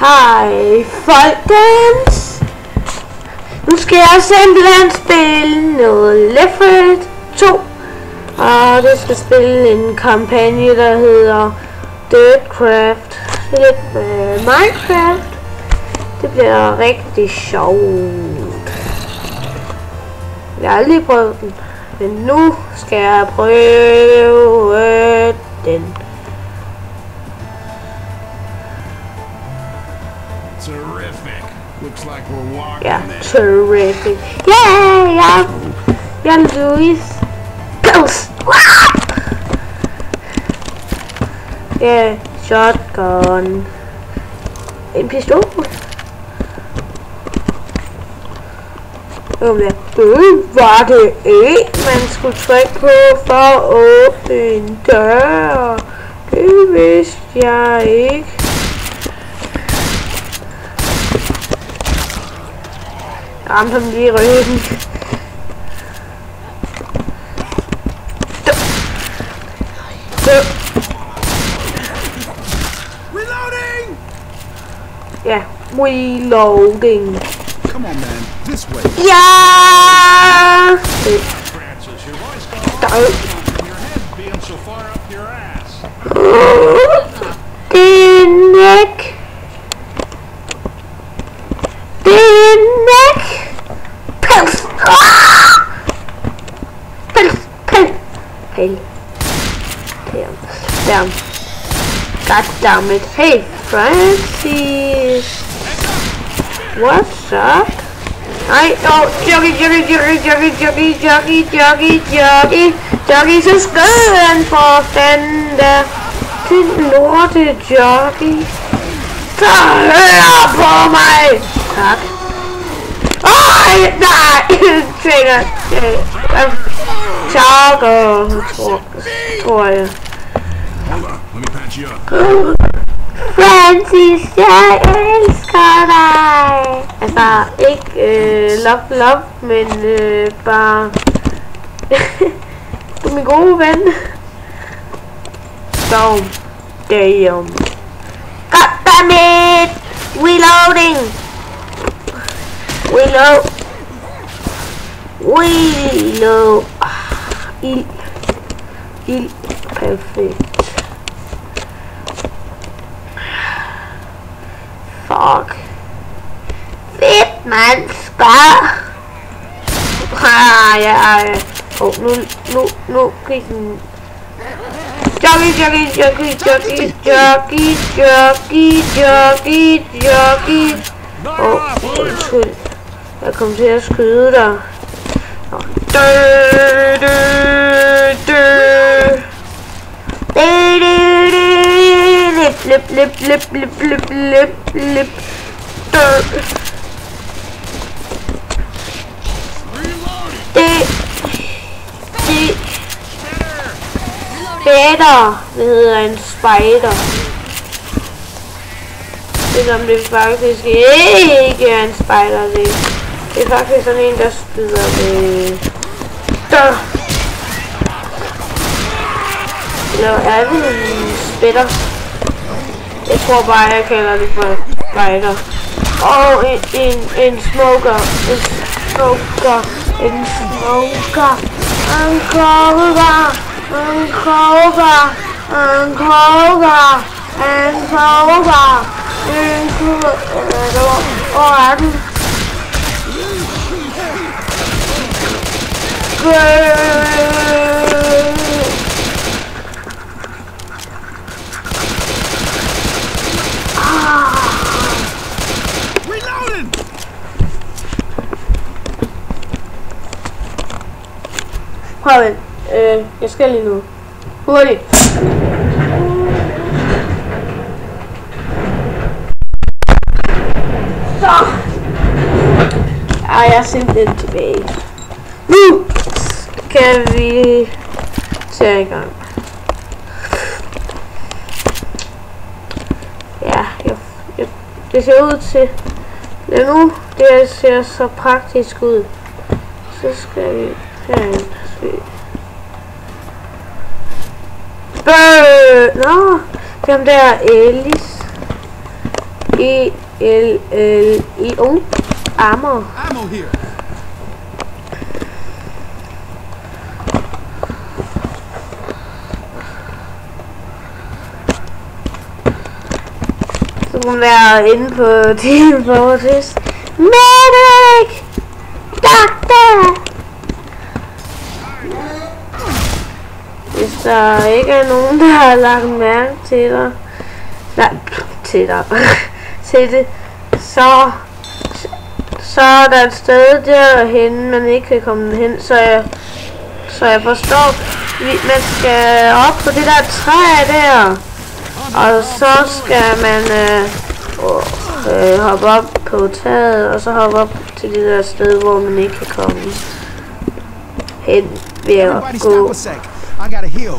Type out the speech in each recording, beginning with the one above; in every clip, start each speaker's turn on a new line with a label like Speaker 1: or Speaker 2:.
Speaker 1: Hej folkens! Nu skal jeg simpelthen spille noget Left 4 Dead 2. Og det skal spille en kampagne, der hedder Deadcraft. Lidt med Minecraft. Det bliver rigtig sjovt. Jeg har aldrig prøvet den, men nu skal jeg prøve den.
Speaker 2: Terrific. Looks like we're walking there.
Speaker 1: Terrific. Yeah, jeg er Louis. Ghost. Ja, shotgun. En pistol. Var det ikke, man skulle trykke på for at åbne en dør? Det vidste jeg ikke. Jeg ramte ham lige i ryggen.
Speaker 2: Reloading!
Speaker 1: Ja, reloading.
Speaker 2: Come on, man. This way.
Speaker 1: Ja!
Speaker 2: Francis, your voice got all your head being so far up your ass.
Speaker 1: Din neck. Din neck. Pels. Pels. Pels. Pels. Damn. God damn it. Hey, Francis. What's up? Jockey, så skød han for fanden der. Din lorte jockey. Så hør på mig. Tak. Nej, tænker Choker, tror jeg.
Speaker 2: Hold on, let me patch you up.
Speaker 1: Francis, jeg elsker dig. Altså, ikke love, men bare du er min gode ven. So, damn. Goddammit! Reloading! Reload! Ild. Perfekt. Fuck. Fedt, man. Skar. Ja. Nu gik den. Jockey. Undskyld. Jeg kom til at skyde dig. Lip. Spider. Det hedder en spider. Selvom det faktisk ikke er en spider. Det er faktisk sådan en, der skyder med dør. Eller er det en spider? Jeg tror bare, jeg kalder det for spider. Og en smoker. Hvor er den? Prøv vent. Jeg skal lige nu. Hurtigt. Så. Jeg er simpelthen tilbage. Nu skal vi tage i gang. Ja, det ser ud til. Ja, nu det ser så praktisk ud. Så skal vi herind. Nå, dem der Ellis. E-L-L-E-O. Armor.
Speaker 3: Ammo here.
Speaker 1: Så må man være inde på Team Fortress. Medic! Doctor! Hvis der ikke er nogen, der har lagt mærke til dig, nej, til dig, til det, så er der et sted derhen, man ikke kan komme hen, så jeg forstår, man skal op på det der træ der, og så skal man hoppe op på taget, og så hoppe op til det der sted, hvor man ikke kan komme hen ved at gå. Jeg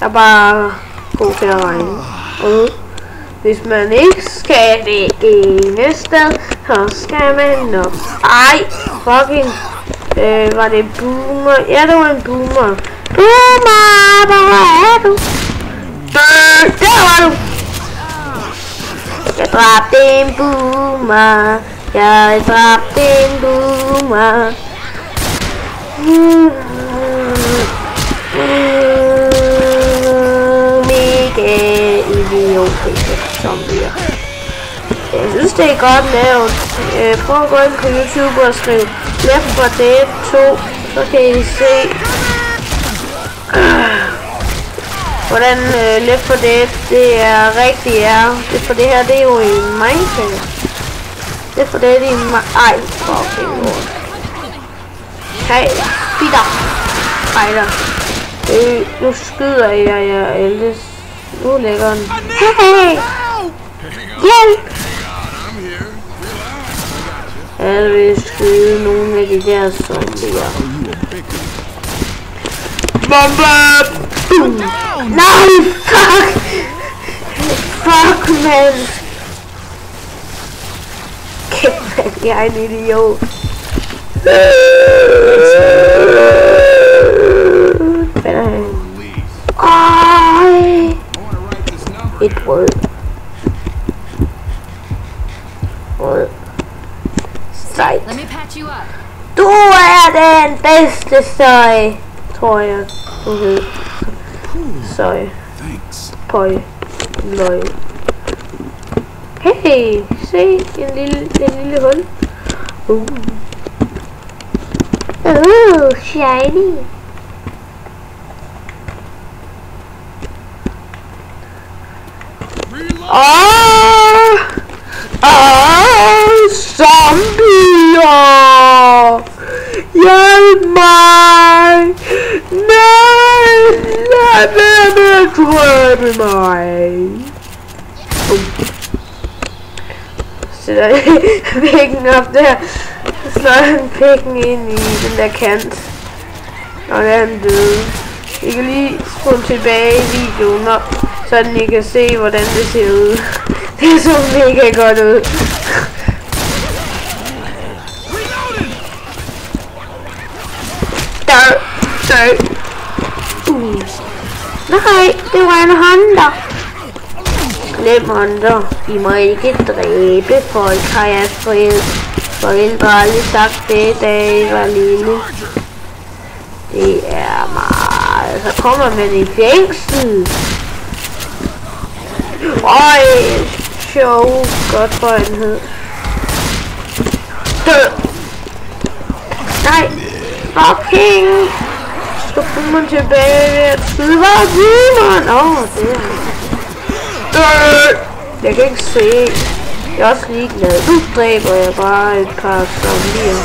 Speaker 1: er bare god til at regne. Og hvis man ikke skal det ene sted, så skal man nok. Ej, fucking. Var det boomer? Ja, det var en boomer. Boomer, hvor er du? Der var du! Jeg dræbte en boomer. Jeg dræbte en boomer. Mega idiotiske zombier. Jeg synes det er godt lavet. Prøv at gå ind på YouTube og skrive Left 4 Dead 2, så kan I se hvordan Left 4 Dead det er rigtigt er. Det for det her det er jo i Minecraft. Left 4 Dead i ej, fucking lort. Hey, Peter. Fighter. Nu skyder jeg Eldes. Nu lægger den. Hey! Hjælp! Jeg vil skyde nogle af de der zombier. Bombe! Nej! Fuck! Fuck, man! Kæft, man, jeg er en idiot. Hvad er det? Ej! Et brød. Brød. Sejt. Du er den bedste støj, tror jeg, du ved. Søj. Pøj. Løg. Hey, se en lille hul. Shiny. Zombier! Hjælp mig! Nej! Lad være med at dræbe mig! Sætter pikken op der. Så slår han pikken ind i den der kant. Og der er han døde. I kan lige spole tilbage i videoen, så I kan se, hvordan det ser ud. Det så mega godt ud. Nej, det var en hunter. Glem hunter. I må ikke dræbe folk, har jeg forældre aldrig sagt det, da jeg var lille. Det er meget. Så kommer man i fængsel. Øj, sjov, godt for en hed. Dø! Nej, fucking! Så kommer man tilbage ved at skyde. Hvad er det, mand? Åh, det er dø! Jeg kan ikke se. Jeg er også ligeglad. Nu dræber jeg bare et par zombier.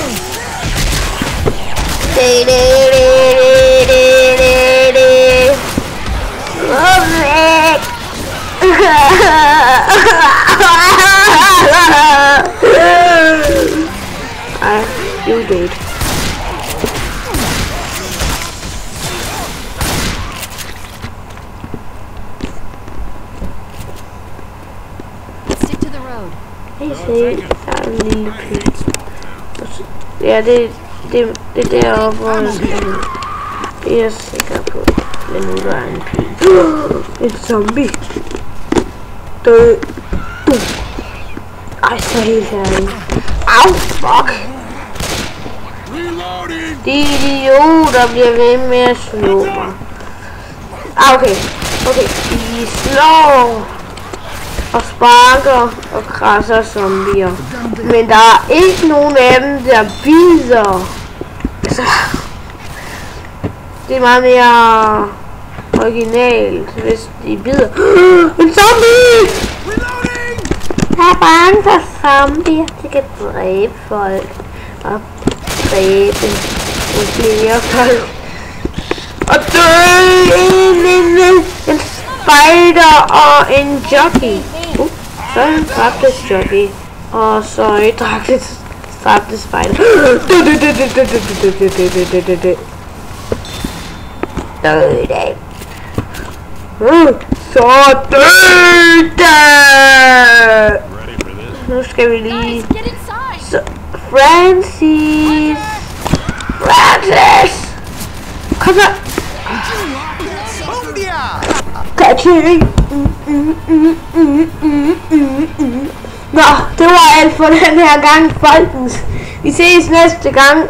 Speaker 1: You did.
Speaker 4: Stick to the road.
Speaker 1: Hey, se, der er en lille pil. Ja, det er deroppe, hvor jeg skal. Det er jeg sikker på. Men nu der er en pil. En zombie. dø. Ej, så helt ærligt. Au, fuck. De idioter bliver ved med at slå mig. Okay. Okay, de slår og sparker og krasser zombier. Men der er ikke nogen af dem, der bider. Altså, det er meget mere originalt, hvis de bider. En zombie! Jeg er bange for zombier. De kan dræbe folk. Og dræbe flere folk. Og dø en spider og en jockey. Så en dræbte jockey. Og så en dræbte spider. Dø i dag. Så dø da! Nu skal vi lige... Så, Francis! Kom så! Catching! Nå, det var alt for den her gang, folkens. Vi ses næste gang.